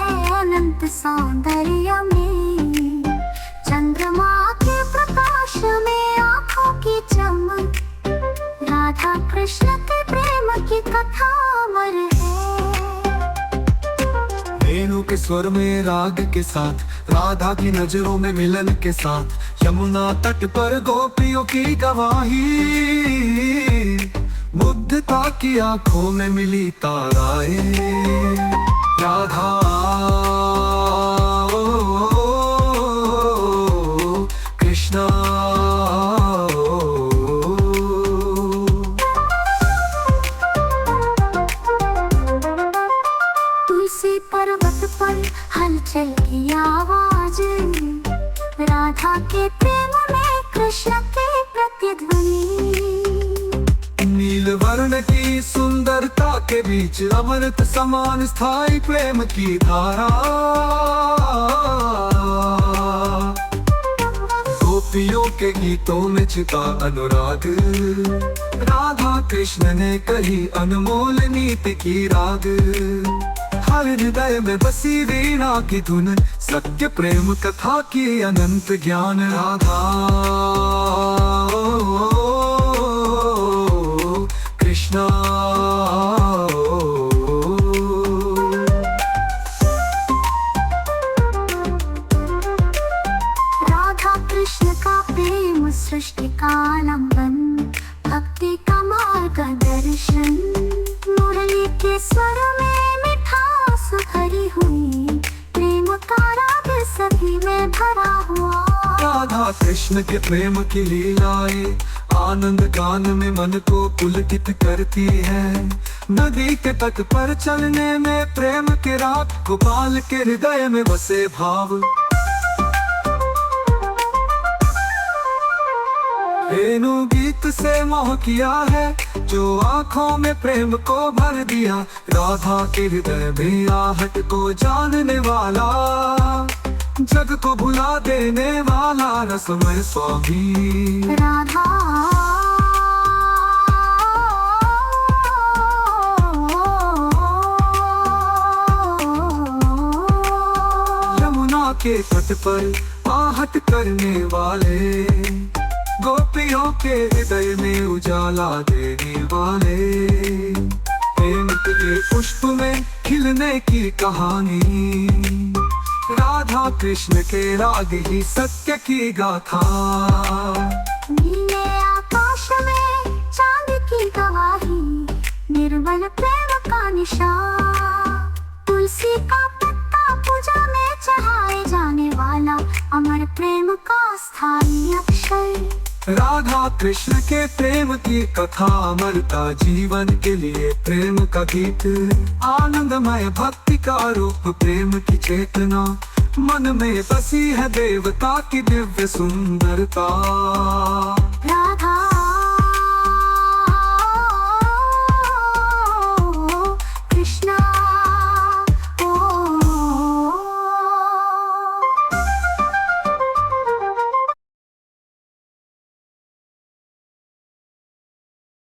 है अनंत सौंदर्य में। चंद्रमा के प्रकाश में आंखों की चमक, राधा कृष्ण के प्रेम की कथा अमर है। वेणु के स्वर में राग के साथ, राधा की नजरों में मिलन के साथ, यमुना तट पर गोपियों की गवाही, बुद्धता की आंखों में मिली ताराएं। राधा कृष्णा तुलसी पर्वत पर हलचल की आवाज, राधा के प्रेम में कृष्ण की प्रतिध्वनि। नील वर्ण की सुंदरता के बीच अमृत समान स्थायी प्रेम की धारा। गोपियों के गीतों में छिपा अनुराग, राधा कृष्ण ने कही अनमोल नीति की राग। हर हृदय में बसी वीणा की धुन, सत्य प्रेम कथा की अनंत ज्ञान। राधा कृष्णा राधा कृष्ण का प्रेम सृष्टि का आलंबन, भक्ति का मार्गदर्शन। मुरली के स्वर में मिठास भरी हुई, प्रेम का राग सभी में भरा हुआ। राधा कृष्ण के प्रेम की लीलाएं आनंद गान में मन को पुलकित करती है। नदी के तट पर चलने में प्रेम के राग, गोपाल के हृदय में बसे भाव। वेणु गीत से मोह किया है, जो आंखों में प्रेम को भर दिया। राधा के हृदय में आहट को जानने वाला, जग को भुला देने वाला रसमय स्वामी। राधा यमुना के तट पर आहट करने वाले, गोपियों के हृदय में उजाला देने वाले। प्रेम के पुष्प में खिलने की कहानी, राधा कृष्ण के राग ही सत्य की गाथा। नीले आकाश में चांद की गवाही, निर्मल प्रेम का निशान। तुलसी का पत्ता पूजा में चढ़ाए जाने वाला, अमर प्रेम का स्थायी अक्षर। राधा कृष्ण के प्रेम की कथा अमरता, जीवन के लिए प्रेम का गीत। आनंदमय भक्ति का रूप, प्रेम की चेतना, मन में बसी है देवता की दिव्य सुंदरता।